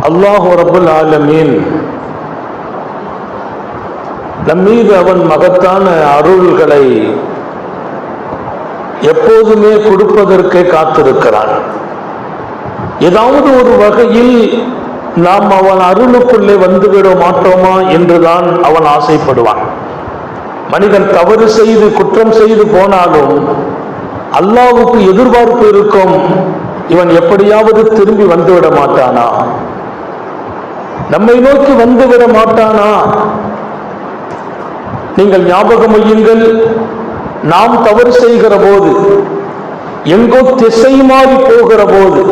அல்லாஹ் ரப்பல் ஆலமீன் நம்மீது அவன் மகத்தான அருள்களை எப்போதுமே கொடுப்பதற்கே காத்திருக்கிறான். ஏதாவது ஒரு வகையில் நாம் அவன் அருளுக்குள்ளே வந்துவிட மாட்டோமா என்றுதான் அவன் ஆசைப்படுவான். மனிதன் தவறு செய்து குற்றம் செய்து போனாலும் அல்லாஹ்வுக்கு எதிர்பார்ப்பு இருக்கும், இவன் எப்படியாவது திரும்பி வந்துவிட மாட்டானா, நம்மை நோக்கி வந்துவிட மாட்டானா. நீங்கள் ஞாபகம் வையுங்கள், நாம் தவறு செய்கிற போது, எங்கோ திசை மாறி போகிற போது,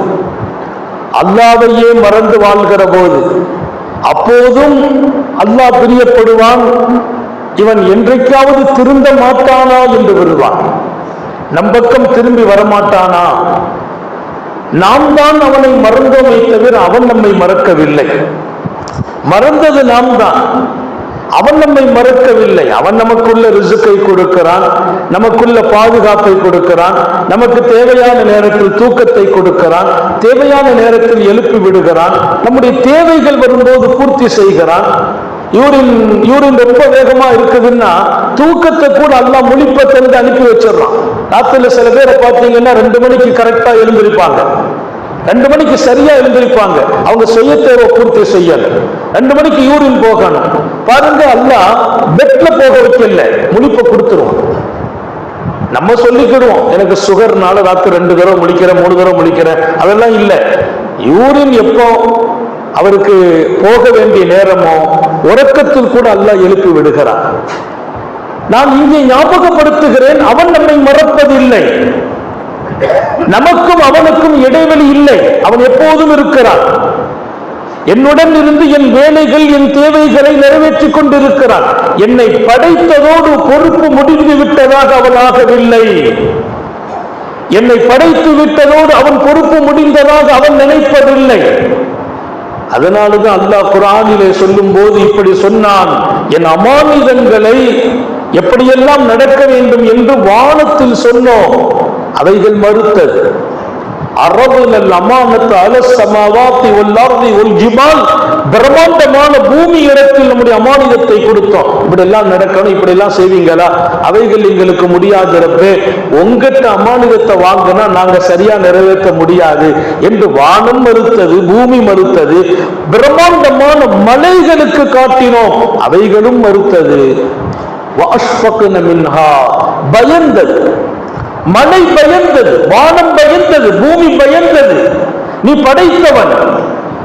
அல்லாஹ்வையே மறந்து வாழ்கிற போது, அப்போதும் அல்லாஹ் பிரியப்படுவான், இவன் என்றைக்காவது திருந்த மாட்டானா என்று வருவான். நம் பக்கம் திரும்பி வரமாட்டானா. நாம் தான் அவனை மறந்தோமே தவிர அவன் நம்மை மறக்கவில்லை. மறந்தது நாம் தான், அவன் நம்மை மறக்கவில்லை. அவன் நமக்குள்ள ரிசுக்கை கொடுக்கிறான், நமக்குள்ள பாதுகாப்பை கொடுக்கிறான், நமக்கு தேவையான நேரத்தில் தூக்கத்தை கொடுக்கிறான், தேவையான நேரத்தில் எழுப்பி விடுகிறான், நம்முடைய தேவைகள் வரும்போது பூர்த்தி செய்கிறான். யூரின் ரொம்ப வேகமா இருக்குதுன்னா தூக்கத்தை கூட அல்லாஹ் முழிப்பத்திலிருந்து அனுப்பி வச்சிடறான். ராத்திரில சில பேரை பார்த்தீங்கன்னா 2 மணிக்கு கரெக்டா எழுந்திருப்பாங்க, 2 மணிக்கு சரியா எழுந்திருப்பாங்க. அவங்க செய்ய தேவை பூர்த்தி செய்யல. 2 மணிக்கு யூரின் போகணும். பாருங்க, அல்லாஹ் பெட்ல போக வைக்கல, முழிப்பை கொடுத்துருவோம். நம்ம சொல்லிக்கிடுவோம், எனக்கு சுகர்னால ராத்திரி 2 தடவை முழிக்கிறேன், 3 தடவை முழிக்கிறேன், அதெல்லாம் இல்லை. யூரின் எப்போ அவருக்கு போக வேண்டிய நேரமோ உறக்கத்தில் கூட அல்லாஹ் எழுப்பி விடுகிறான். நான் இங்கே ஞாபகப்படுத்துகிறேன், அவன் நம்மை மறப்பதில்லை. நமக்கும் அவனுக்கும் இடைவெளி இல்லை, அவன் எப்போதும் இருக்கிறான். என்னுடன் இருந்து என் வேலைகள் என் தேவைகளை நிறைவேற்றிக் கொண்டிருக்கிறான். என்னை படைத்ததோடு பொறுப்பு முடிந்து விட்டதாக அவன் ஆகவில்லை. என்னை படைத்து விட்டதோடு அவன் பொறுப்பு முடிந்ததாக அவன் நினைப்பதில்லை. அதனாலதான் அல்லாஹ் குர்ஆனிலே சொல்லும் போது இப்படி சொன்னான், என் அமானிதங்களை எப்படியெல்லாம் நடக்க வேண்டும் என்று வானத்தில் சொன்னோம், அவைகள் மறுத்தது. பிரம்மாண்டமான பூமி இடத்தில் நம்முடைய அமானிதத்தை கொடுத்தோம், இப்படி எல்லாம் நடக்கணும், இப்படி எல்லாம் செய்வீங்களா, அவைகள் எங்களுக்கு முடியாது. உங்ககிட்ட அமானிதத்தை வாங்கினா நாங்க சரியா நிறைவேற்ற முடியாது என்று வானம் மறுத்தது, பூமி மறுத்தது. பிரம்மாண்டமான மலைகளுக்கு காட்டினோம், அவைகளும் மறுத்தது. பயந்தது, மலை பயந்தது, வானம் பயந்தது, பூமி பயந்தது. நீ படைத்தவன்,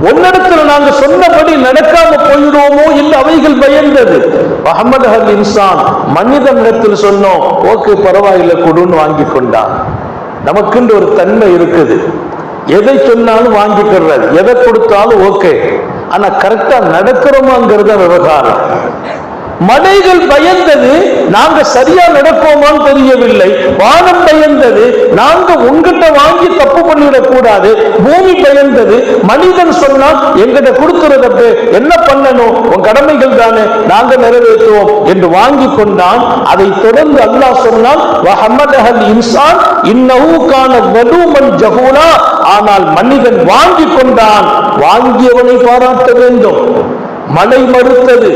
உன்னிடத்தில் நாங்க சொன்னபடி நடக்காம போயிடுவோமோ என்று அவைகள் பயந்தது. அஹ்மத் அல் இன்சான், மனிதனிடத்தில் சொன்னோம், ஓகே பரவாயில்லை கொடுன்னு வாங்கி கொண்டான். நமக்குன்ற ஒரு தன்மை இருக்குது, எதை சொன்னாலும் வாங்கிக்கிறது, எதை கொடுத்தாலும் ஓகே. ஆனா கரெக்டா நடக்கிறோமாங்கிறத விவகாரம். மலைகள் பயந்தது, நாங்க சரியா நடப்போமான்னு தெரியவில்லை. வானம் பயந்தது, நாங்க உங்ககிட்ட வாங்கி தப்பு பண்ணிடக் கூடாது. பூமி பயந்தது, மனிதன் சொன்னா எங்கிட்ட கொடுத்துறதப்பு, என்ன பண்ணணும், உன் கடமைகள் தானே, நாங்க நிறைவேற்றுவோம் என்று வாங்கி கொண்டான். அதை தொடர்ந்து அல்லாஹ் சொன்னான், வஹமதஹல் இன்சான் இன்னஹு கான வலூமன் ஜஹூலா. ஆனால் மனிதன் வாங்கி கொண்டான், வாங்கியவனை பாராட்ட வேண்டும். மலை மறுத்தது,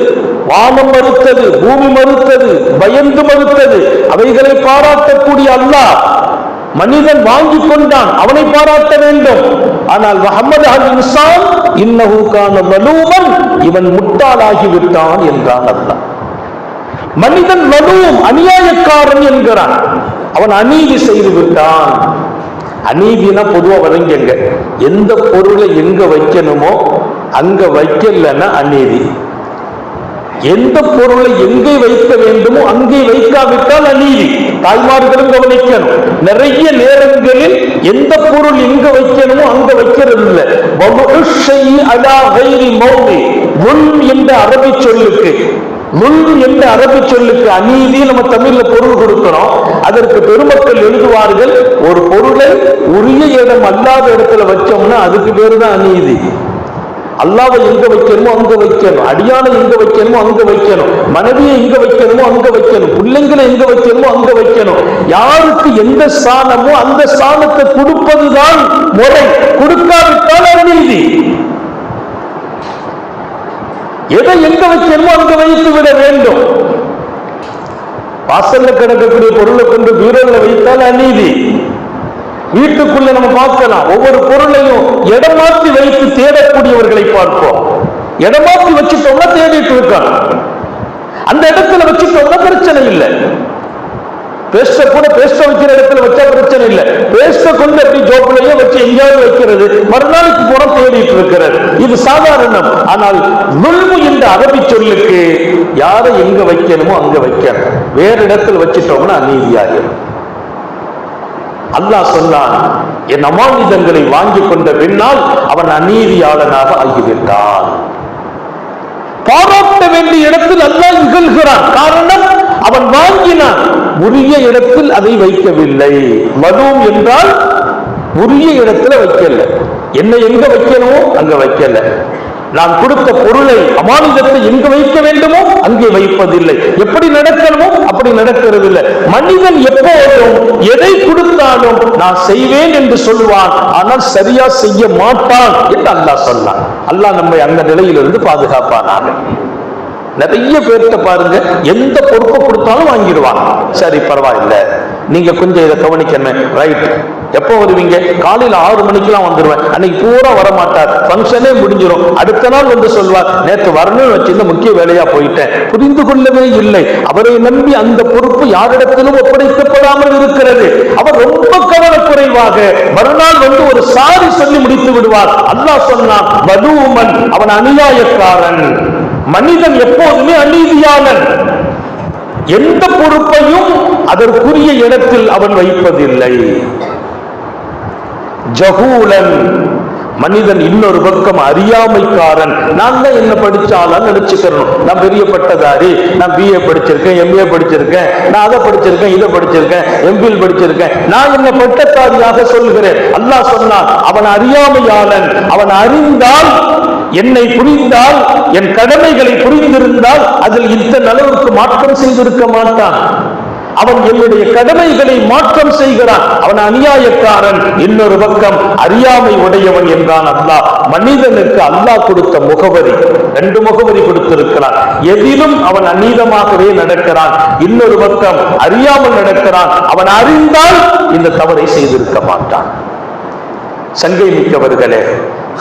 வானம் மறுத்தது, பூமி மறுத்தது, பயந்து மறுத்தது, அவைகளை பாராட்டக்கூடிய அல்லாஹ் மனிதன் வாங்கி கொண்டான், அவனை பாராட்ட வேண்டும். ஆனால் வஹமத அல் இன்சான் இன்னஹு கான வலூமன், இவன் முட்டாளாகிவிட்டான் என்றான் அல்லாஹ். மனிதன் வலூம், அநியாயக்காரன் என்கிறான், அவன் அநீதி செய்து விட்டான். அநீதினா பொதுவா வழங்குங்க, எந்த பொருளை எங்க வைக்கணுமோ அங்க வைக்கலன்னா அநீதி. எந்த பொருளை எங்கே வைக்க வேண்டுமோ அங்கே வைக்காவிட்டால் அநீதி. தாய்மார்களும் கவனிக்கணும், நிறைய நேரங்களில் எந்த பொருள் எங்க வைக்கணுமோ அங்க வைக்கிறது இல்லை. முன் என்ற அரபி சொல்லுக்கு, முன் என்ற அரபி சொல்லுக்கு அநீதி நம்ம தமிழ்ல பொருள் கொடுக்கிறோம். அதற்கு பெருமக்கள் எழுதுவார்கள், ஒரு பொருளை உரிய இடம் அல்லாத இடத்துல வச்சோம்னா அதுக்கு பேருதான் அநீதி. அல்லாவை எங்க வைக்கணுமோ அங்க வைக்கணும், அடியானை எங்க வைக்கணுமோ அங்க வைக்கணும், மனைவியை எங்க வைக்கணுமோ அங்க வைக்கணும், பிள்ளைங்களை எங்க வைக்கணுமோ அங்க வைக்கணும். யாருக்கு எந்த ஸ்தானமோ அந்த ஸ்தானத்தை கொடுப்பதுதான் முறை, கொடுக்காவிட்டால் அநீதி. எதை எங்க வைக்கணுமோ அங்க வைத்து விட வேண்டும். வாசல்ல கிடக்கக்கூடிய பொருளை கொண்டு பீரோல வைத்தால் அநீதி. வீட்டுக்குள்ள நம்ம பார்க்கலாம், ஒவ்வொரு பொருளையும் இடம் மாற்றி வைத்து தேடக்கூடியவர்களை பார்ப்போம். இடம் மாற்றி வச்சுட்டோம்னா தேடிட்டு இருக்காங்க, அந்த இடத்துல வச்சுட்டோம்னா பிரச்சனை இல்லை. பேஸ்ட கூட பேஸ்ட வைக்கிற இடத்துல வச்சா பிரச்சனை இல்லை. பேஸ்ட கொண்டு அப்படி ஜோப்பிலேயே வச்சு எங்கேயாவது வைக்கிறது, மறுநாளைக்கு போன தேடிட்டு இருக்கிறது, இது சாதாரணம். ஆனால் நுல்மு என்ற அரபி சொல்லுக்கு யாரை எங்க வைக்கணுமோ அங்க வைக்கணும். வேற இடத்துல வச்சுட்டோம்னா அநீதியாகும். அல்லாஹ் சொன்னான், என் அமானிதங்களை வாங்கி கொண்ட பின்னால் அவன் அநீதியாளனாக ஆகிவிட்டான். பாராட்ட வேண்டிய இடத்தில் அல்லாஹ் இகழ்கிறான். காரணம், அவன் வாங்கினான், உரிய இடத்தில் அதை வைக்கவில்லை. மதுவும் என்றால் உரிய இடத்துல வைக்கல. என்ன எங்க வைக்கணுமோ அங்க வைக்கல. நான் கொடுத்த பொருளை, அமானிதத்தை எங்க வைக்க வேண்டுமோ அங்கே வைப்பதில்லை. எப்படி நடக்கணுமோ அப்படி நடக்கிறது இல்லை. மனிதன் எப்போதும் எதை கொடுத்தாலும் நான் செய்வேன் என்று சொல்லுவான், ஆனால் சரியா செய்ய மாட்டான் என்று அல்லாஹ் சொன்னான். அல்லாஹ் நம்மை அந்த நிலையிலிருந்து பாதுகாப்பானாக. நிறைய பேர்கிட்ட பாருங்க, எந்த பொறுப்பை கொடுத்தாலும் வாங்கிடுவான். சரி பரவாயில்ல, நீங்க கொஞ்சம் இதை கவனிக்கணும். ரைட், எப்போ வருவீங்க? காலையில 6 மணிக்கெல்லாம் வந்துருவேன். அன்னைக்கு பூரா வரமாட்டார், பங்கனே முடிஞ்சிடும். அடுத்த நாள் வந்து சொல்வார், நேற்று வரணும்னு வச்சிருந்த முக்கிய வேலையா போயிட்டேன். புரிந்து கொள்ளவே இல்லை. அவரை நம்பி அந்த பொறுப்பு யாரிடத்திலும் ஒப்படைக்கப்படாமல் இருக்கிறது. அவர் ரொம்ப கவனக்குறைவாக மறுநாள் வந்து ஒரு சாரி சொல்லி முடித்து விடுவார். அல்லாஹ் சொன்னான், வலூமன், அவன் அநியாயக்காரன். மனிதன் எப்போதுமே அநீதியாளன். எந்த பொறுப்பையும் அதற்குரிய இடத்தில் அவன் வைப்பதில்லை. ஜஹூலன், மனிதன் இன்னொரு பக்கம் அறியாமைக்காரன். நான் தான் என்ன படிச்சாலும் நினைச்சுக்கிறோம், நான் பெரிய பட்டதாரி, நான் BA படிச்சிருக்கேன், MA படிச்சிருக்கேன், நான் அதை படிச்சிருக்கேன், இதை படிச்சிருக்கேன், MPhil படிச்சிருக்கேன், நான் என்ன பட்டதாரியாக சொல்கிறேன். அல்லாஹ் சொன்னான், அவன் அறியாமையாளன். அவன் அறிந்தால், என்னை புரிந்தால், என் கடமைகளை புரிந்திருந்தால் அதில் இத்தனை அளவுக்கு மாற்றம் செய்திருக்க மாட்டான். அவன் என்னுடைய கடமைகளை மாற்றம் செய்கிறான். அவன் அநியாயக்காரன். இன்னொரு பக்கம் அறியாமை உடையவன் என்றான் அல்லாஹ். மனிதனுக்கு அல்லாஹ் கொடுத்த முகவரி, 2 முகவரி கொடுத்திருக்கிறான். எதிலும் அவன் அநீதமாகவே நடக்கிறான். இன்னொரு பக்கம் அறியாமல் நடக்கிறான். அவன் அறிந்தால் இந்த தவறை செய்திருக்க மாட்டான். சங்கை மிக்கவர்களே,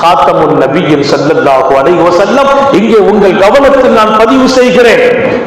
காத்தமுன் நபியின் ஸல்லல்லாஹு அலைஹி வஸல்லம், இங்கே உங்கள் கவனத்தில் நான் பதிவு செய்கிறேன்.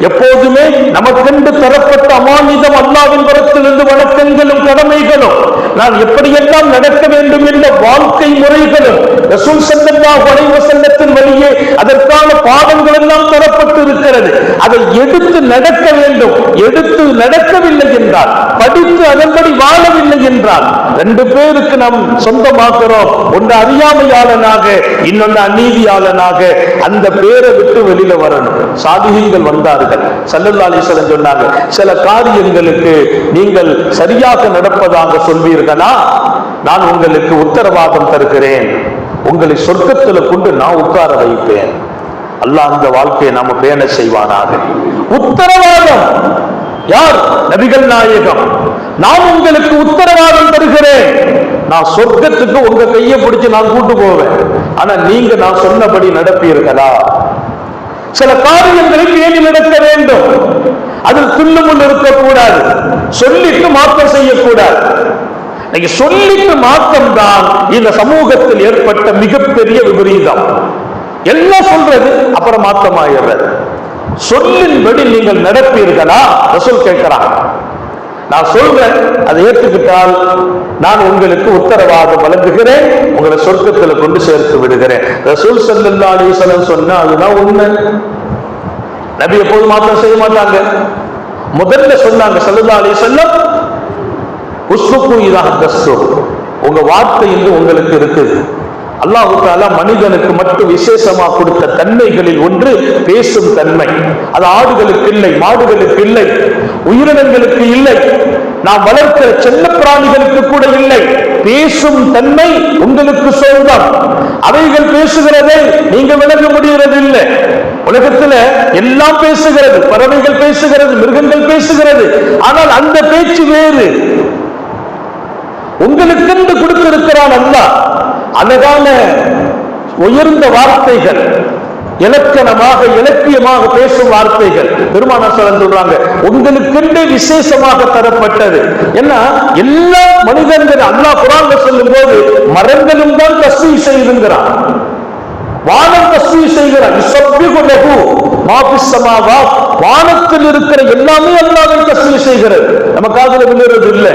எப்போதுமே நமக்கென்று தரப்பட்ட அமானிதம் அல்லாஹ்வின் புறத்திலிருந்து வணக்கங்களும் கடமைகளும், நான் எப்படியெல்லாம் நடக்க வேண்டும் என்ற வாழ்க்கை முறைகளும் ரசூல் ஸல்லல்லாஹு அலைஹி வஸல்லத்தின் வழியே அதற்கான பாடங்கள் எல்லாம் தரப்பட்டு இருக்கிறது. அதை எடுத்து நடக்க வேண்டும். எடுத்து நடக்கவில்லை என்றால், படித்து அதன்படி வாழவில்லை என்றால், 2 பேருக்கு நாம் சொந்தமாக்குறோம். ஒன்று அறியாமையாளனாக, இன்னொன்று அநீதியாளனாக. அந்த பேரை விட்டு வெளியில வரணும். சாலிஹீன்கள் வந்தார்கள், ஸல்லல்லாஹு அலைஹி வஸல்லம் சொன்னாங்க, சில காரியங்களுக்கு நீங்கள் சரியாக நடப்பதாக சொல்வீர்களா, நான் உங்களுக்கு உத்தரவாதம் தருகிறேன், உங்களை சொர்க்கத்தில் கொண்டு நான் உட்கார வைப்பேன். அல்லாஹ் அந்த வாழ்க்கையை நாம பேண செய்வானாக. உத்தரவாதம் யார்? நபிகள் நாயகம். நான் உங்களுக்கு உத்தரவாதம் தருகிறேன், நான் சொர்க்கத்துக்கு உங்க கையை பிடிச்சு நான் கூட்டு போவேன். ஆனா நீங்க நான் சொன்னபடி நடப்பீர்களா? சில காரியங்களை பேணி நடக்க வேண்டும். அதில் துள்ளுமுள் இருக்கக்கூடாது. சொல்லிட்டு மாற்றம் செய்யக்கூடாது. சொல்லிட்டு மாற்றம் தான் இந்த சமூகத்தில் ஏற்பட்ட மிகப்பெரிய விபரீதம். எல்லாம் சொல்றது அப்புறம் மாற்றமாகிறது. சொல்லின்படி நீங்கள் நடப்பீர்களா? ரசூல் கேட்கிறான். நான் சொல்றேன், அதை ஏற்றுக்கிட்டால் நான் உங்களுக்கு உத்தரவாதம் வழங்குகிறேன், உங்களை சொர்க்கத்தில் கொண்டு சேர்த்து விடுகிறேன். ரசூல் ஸல்லல்லாஹு அலைஹி வஸல்லம் சொன்னா அதுதான் உண்மை. நபி எப்போது மாற்றம் செய்ய மாட்டாங்க. முதல்ல சொன்னாங்க ஸல்லல்லாஹு அலைஹி வஸல்லம், உஸ்ஃபுகு இதா ஹதஸ்து, உங்க வார்த்தை என்று உங்களுக்கு இருக்குது. அல்லாஹ் தஆலா மனிதனுக்கு மட்டும் விசேஷமா கொடுத்த தன்மைகளில் ஒன்று பேசும் தன்மை. அது ஆடுகளுக்கு இல்லை, மாடுகளுக்கு இல்லை, உயிரினங்களுக்கு இல்லை, நாம் வளர்க்கிற செல்ல பிராணிகளுக்கு கூட இல்லை. பேசும் தன்மை உங்களுக்கு சொந்தம். அவைகள் பேசுகிறதை நீங்க விளங்க முடிகிறது இல்லை. உலகத்துல எல்லாம் பேசுகிறது, பறவைகள் பேசுகிறது, மிருகங்கள் பேசுகிறது. ஆனால் அந்த பேச்சு வேறு. உங்களுக்கு கொடுத்திருக்கிறான் அல்லாஹ். அழகான உயர்ந்த வார்த்தைகள், இலக்கணமாக இலக்கியமாக பேசும் வார்த்தைகள். பெருமானார் சொல்றாங்க, உங்களுக்கென்று விசேஷமாக தரப்பட்டது. ஏன்னா எல்லா மனிதர்கள் அல்லாஹ் குர்ஆன்ல சொல்லும் போது மரங்களும் தான் தஸ்பீஹ் செய்கிறான், வானம் தஸ்பீஹ் செய்கிறான். யுஸப்பிஹு லஹு மா ஃபிஸ் ஸமாவாத், வானத்தில் இருக்கிற எல்லாமே அல்லாஹ்வை தஸ்பீஹ் செய்கிறது. நம்ம காதுல விழுறது இல்ல.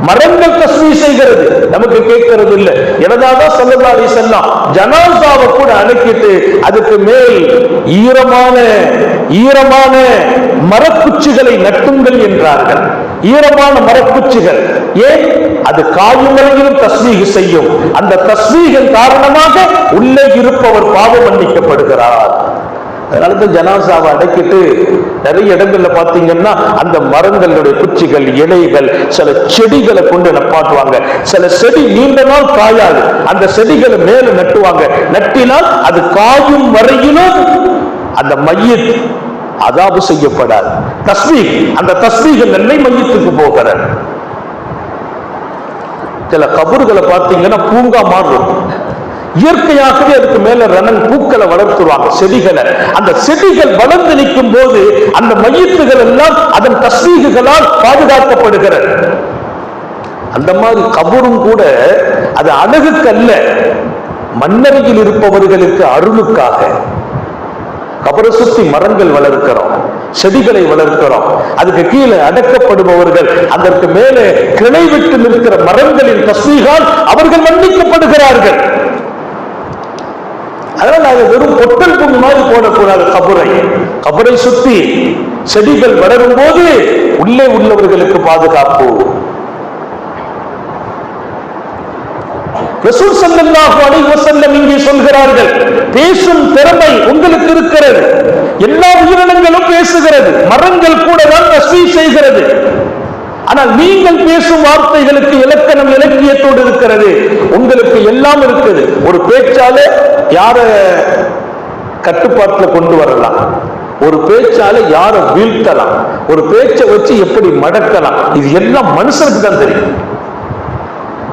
மரங்கள் தஸ்பீஹ் செய்கிறது, நமக்கு கேட்கிறது இல்லை. எனதான் ஸல்லல்லாஹு அலைஹி வஸல்லம் ஜனாஸாவை கூட அடக்கிட்டு அதுக்கு மேல் ஈரமான மரக்குச்சிகளை நட்டுங்கள் என்றார்கள். ஈரமான மரக்குச்சிகள். ஏன்? அது காயும் வரையிலும் தஸ்பீஹ் செய்யும். அந்த தஸ்பீஹின் காரணமாக உள்ளே இருப்பவர் பாவம் மன்னிக்கப்படுகிறார். அதனால ஜனாசாவை அடக்கிட்டு நிறைய இடங்கள்ல பாத்தீங்கன்னா அந்த மரங்களுடைய குச்சிகள், இலைகள், சில செடிகளை கொண்டு நப்பாட்டுவாங்க. சில செடி நீண்ட நாள் காயாது, அந்த செடிகளை மேல நட்டுவாங்க. நட்டினால் அது காயும் வரையிலும் அந்த மையத் அதாபு செய்யப்படாது. தஸ்பீஹ், அந்த தஸ்பீஹ் நன்மை மையத்துக்கு போகிறது. சில கபறுகளை பார்த்தீங்கன்னா பூங்கா மாறும், இயற்கையாகவே அதுக்கு மேல ரணன் பூக்களை வளர்த்துருவாங்க, செடிகளை. அந்த செடிகள் வளர்ந்து நிற்கும் போது அந்த மையத்துகள் எல்லாம் அதன் தஸ்பீஹுகளால் பாதுகாக்கப்படுகிறது. அந்த மாதிரி கபரும் கூட அது அழகுக்கு அல்ல, மன்னரையில் இருப்பவர்களுக்கு அருளுக்காக. கபரை சுத்தி மரங்கள் வளர்க்கிறோம், செடிகளை வளர்க்கிறோம். அதுக்கு கீழே அடக்கப்படுபவர்கள் அதற்கு மேலே கிளை விட்டு நிற்கிற மரங்களின் தஸ்பீஹால் அவர்கள் மன்னிக்கப்படுகிறார்கள். அதனால அதை வெறும் பொட்டல் பூமி மாதிரி போடக்கூடாது. கபரை சுத்தி செடிகள் வளரும் போது உள்ளே உள்ளவர்களுக்கு பாதுகாப்பு. ரசூல் ஸல்லல்லாஹு அலைஹி வஸல்லம் இங்கே சொல்கிறார்கள், பேசும் திறமை உங்களுக்கு இருக்கிறது. எல்லா உயிரினங்களும் பேசுகிறது, மரங்கள் கூட தான் தஸ்பீஹ் செய்கிறது. ஆனால் நீங்கள் பேசும் வார்த்தைகளுக்கு இலக்கணம் இலக்கியத்தோடு இருக்கிறது. உங்களுக்கு எல்லாம் இருக்குது. ஒரு பேச்சால யார கட்டுப்பாட்டுல கொண்டு வரலாம், ஒரு பேச்சால யார வீழ்த்தலாம், ஒரு பேச்சை வச்சு எப்படி மடக்கலாம், இது எல்லாம் மனுஷனுக்கு தான் தெரியும்.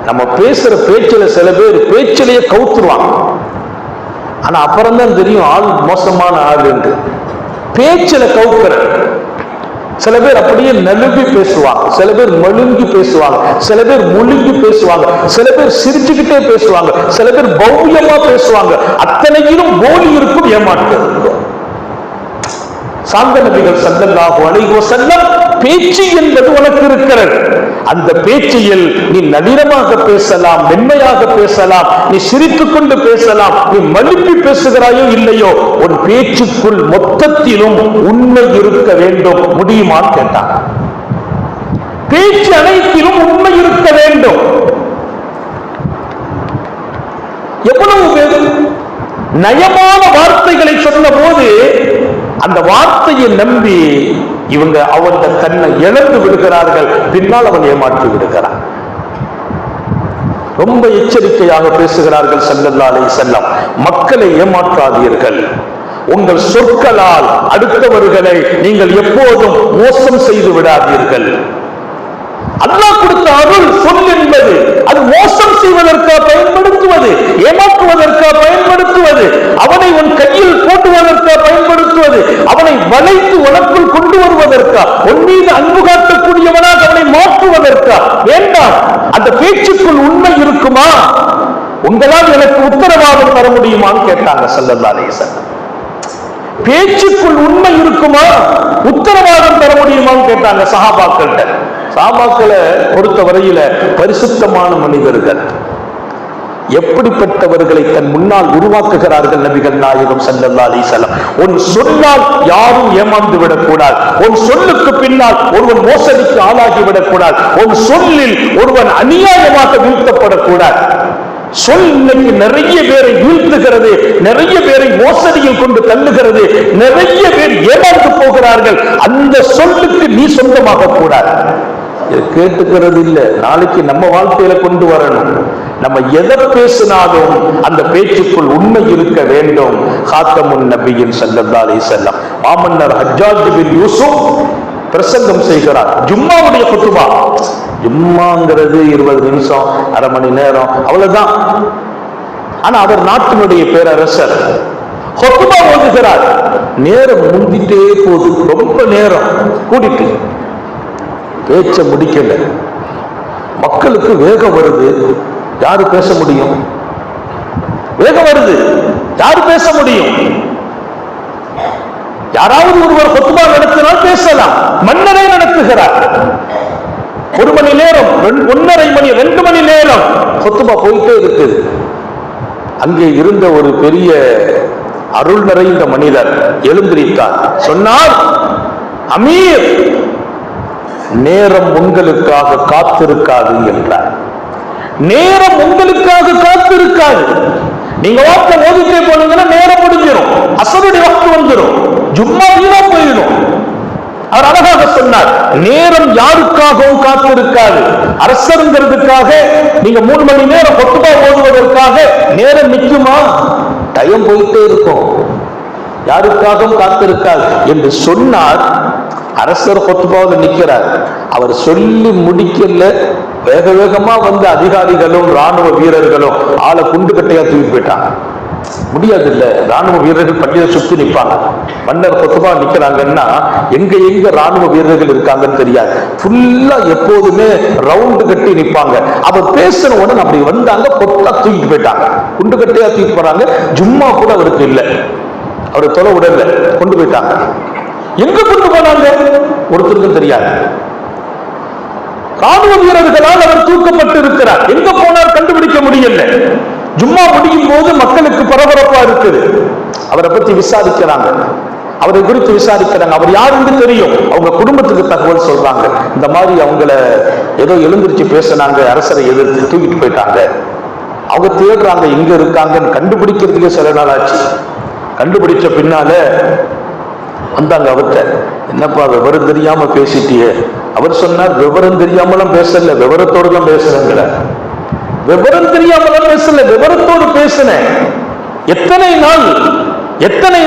நம்ம பேசுற பேச்சுல சில பேர் பேச்சிலேயே கவுத்துருவாங்க, ஆனா அப்புறம் தான் தெரியும் ஆள் மோசமான ஆள் என்று. பேச்சில கவுக்கிற சில பேர் அப்படியே நழுவி பேசுவாங்க, சில பேர் மழுங்கி பேசுவாங்க, சில பேர் முழுங்கி பேசுவாங்க, சில பேர் சிரிச்சுக்கிட்டே பேசுவாங்க, சில பேர் பௌயமா பேசுவாங்க. அத்தனையிலும் போலி இருக்கும், ஏமாற்று இருக்கும். சாந்த நபிகள் ஸல்லல்லாஹு அலைஹி வஸல்லம், பேச்சு என்பது உனக்கு இருக்கிறது. அந்த பேச்சில் நீ நளினமாக பேசலாம், மென்மையாக பேசலாம், நீ சிரித்துக் கொண்டு பேசலாம், நீ மழுப்பி பேசுகிறாயோ இல்லையோ, உன் பேச்சுக்குள் மொத்தத்திலும் உண்மை இருக்க வேண்டும். முடியுமான்னு கேட்டான். பேச்சு அனைத்திலும் உண்மை இருக்க வேண்டும். எவ்வளவு பேர் நயமான வார்த்தைகளை சொன்ன போது அந்த வார்த்தையை நம்பி இவங்க அவன் தன்னை இழந்து விடுகிறார்கள், பின்னால் அவன் ஏமாற்றி விடுகிறான். ரொம்ப எச்சரிக்கையாக பேசுகிறார்கள் ஸல்லல்லாஹு அலைஹி வஸல்லம். மக்களை ஏமாற்றாதீர்கள். உங்கள் சொற்களால் அடுத்தவர்களை நீங்கள் எப்போதும் மோசம் செய்து விடாதீர்கள். அல்லாஹ் கொடுத்த அருள் சொல் என்பது அது மோசம் செய்வதற்காக பயன்படுத்துவது, ஏமாற்றுவதற்காக பயன்படுத்துவது, அவனை உன் கையில் போட்டுவதற்காக பயன்படுத்துவது, அவனை வளைத்து உனக்குள் கொண்டு வருவதற்காக, உன் மீது அன்பு காட்டக்கூடியவனாக அவனை மாற்றுவதற்காக வேண்டாம். அந்த பேச்சுக்குள் உண்மை இருக்குமா? உங்களால் எனக்கு உத்தரவாதம் தர முடியுமான்னு கேட்டாங்க ஸல்லல்லாஹு அலைஹி வஸல்லம். பேச்சுக்குள் உண்மை இருக்குமா, உத்தரவாதம் தர முடியுமான்னு கேட்டாங்க சஹாபாக்கள்கிட்ட. சஹாபாக்களை பொறுத்த வரையில பரிசுத்தமான மனிதர்கள். எப்படிப்பட்டவர்களை தன் முன்னால் உருவாக்குகிறார்கள் நபிகள் நாயகம் ஸல்லல்லாஹு அலைஹி வஸல்லம். உன் சொல்லால் யாரும் ஏமாந்து விடக்கூடாது. உன் சொல்லுக்கு பின்னால் ஒருவன் மோசடிக்கு ஆளாகி விடக்கூடாது. உன் சொல்லில் ஒருவன் அநியாயமாக வீழ்த்தப்படக்கூடாது. சொல் இன்னைக்கு நிறைய பேரை வீழ்த்துகிறது, நிறைய பேரை மோசடியில் கொண்டு தள்ளுகிறது, நிறைய பேர் ஏமாந்து போகிறார்கள். அந்த சொல்லுக்கு நீ சொந்தமாக கூடாது. கேட்டுக்கிறது இல்லை, நாளைக்கு நம்ம வாழ்க்கையில கொண்டு வரணும். நம்ம எதை பேசினாலும் அந்த பேச்சுக்குள் உண்மை இருக்க வேண்டும். காத்தமுன் நபியின் ஸல்லல்லாஹு அலைஹி வஸல்லம் மாமன்னர் ஹஜ்ஜாஜ் பின் யூசுப் பிரசங்கம் செய்கிறார். ஜும்மாவுடைய குத்துபா. ஜும்மாங்கிறது 20 நிமிஷம், அரை மணி நேரம், அவ்வளவுதான். ஆனா அவர் நாட்டினுடைய பேரரசர். ஹுத்பா ஓதுகிறார். நேரம் முந்திட்டே போகுது, ரொம்ப நேரம் கூட்டிட்டு பேச்ச முடிக்கல. மக்களுக்கு வேகம் வருது, யாரு பேச முடியும்? வேகம் வருது, யாரு பேச முடியும்? யாராவது ஒருவர் ஹுத்பா நடத்தினால் பேசலாம். மன்னரை நடத்துகிறார். 1 மணி நேரம், 1.5 மணி, 2 மணி நேரம் ஹுத்பா போயிட்டே இருக்குது. அங்கே இருந்த ஒரு பெரிய அருள் நிறைந்த மனிதர் எழுந்திருத்தார். சொன்னார், அமீர், நேரம் உங்களுக்காக காத்திருக்காது என்றார். நேரம் உங்களுக்காக காத்திருக்காது. நீங்க வாக்க ஓதிட்டே போனீங்கன்னா நேரம் முடிஞ்சிடும், அசருடைய வாக்கு வந்துடும், ஜும்மா வீணா போயிடும். அவர் அழகாக சொன்னார், நேரம் யாருக்காகவும் காத்திருக்காது. அரசருங்கிறதுக்காக நீங்க 3 மணி நேரம் ஹுத்பா ஓதுவதற்காக நேரம் நிற்குமா? டைம் போயிட்டே இருக்கும், யாருக்காகவும் காத்திருக்காது என்று சொன்னார். அரசர் ஹுத்பாவில் நிற்கிறார். அவர் சொல்லி முடிக்கல, வேக வேகமா வந்த அதிகாரிகளும் ராணுவ வீரர்களும் ஆளை குண்டு கட்டையா தூக்கி போயிட்டாங்க. முடியாது இல்ல, ராணுவ வீரர்கள் பள்ளியை சுத்தி நிற்பாங்க. மன்னர் ஹுத்பா நிக்கிறாங்கன்னா எங்க ராணுவ வீரர்கள் இருக்காங்கன்னு தெரியாது. ஃபுல்லா எப்போதுமே ரவுண்டு கட்டி நிற்பாங்க. அவர் பேசின உடனே அப்படி வந்தாங்க, பொட்டா தூக்கிட்டு போயிட்டாங்க, குண்டு கட்டையா தூக்கி போறாங்க. ஜும்மா கூட அவருக்கு இல்லை, அவரை தொலை உடல்ல கொண்டு போயிட்டாங்க. எங்க கொண்டு போனாங்க ஒருத்தருக்கும் தெரியாது. ராணுவ வீரர்களால் அவர் தூக்கப்பட்டு இருக்கிறார். எங்க போனார் கண்டுபிடிக்க முடியல. ஜும்மா முடியும் போது மக்களுக்கு பரபரப்பா இருக்குது. அவரை பத்தி விசாரிக்கிறாங்க, அவரை குறித்து விசாரிக்கிறாங்க. அவர் யாருன்னு தெரியும். அவங்க குடும்பத்துக்கு தகவல் சொல்றாங்க. இந்த மாதிரி அவங்கள ஏதோ எழுந்திருச்சு பேசினாங்க, அரசரை எதிர்த்து தூக்கிட்டு போயிட்டாங்க. அவங்க தேடுறாங்க, எங்க இருக்காங்கன்னு கண்டுபிடிக்கிறதுக்கே சில நாள் ஆச்சு. கண்டுபிடிச்ச பின்னால வந்தாங்க அவர்கிட்ட. என்னப்பா விவரம் தெரியாம பேசிட்டியே? அவர் சொன்னார், விவரம் தெரியாமலாம் பேசல, விவரத்தோடு தான் பேசுறேங்கிற. விவரம் தெரியாமலாம் பேசல, விவரத்தோடு பேசினேன். எத்தனை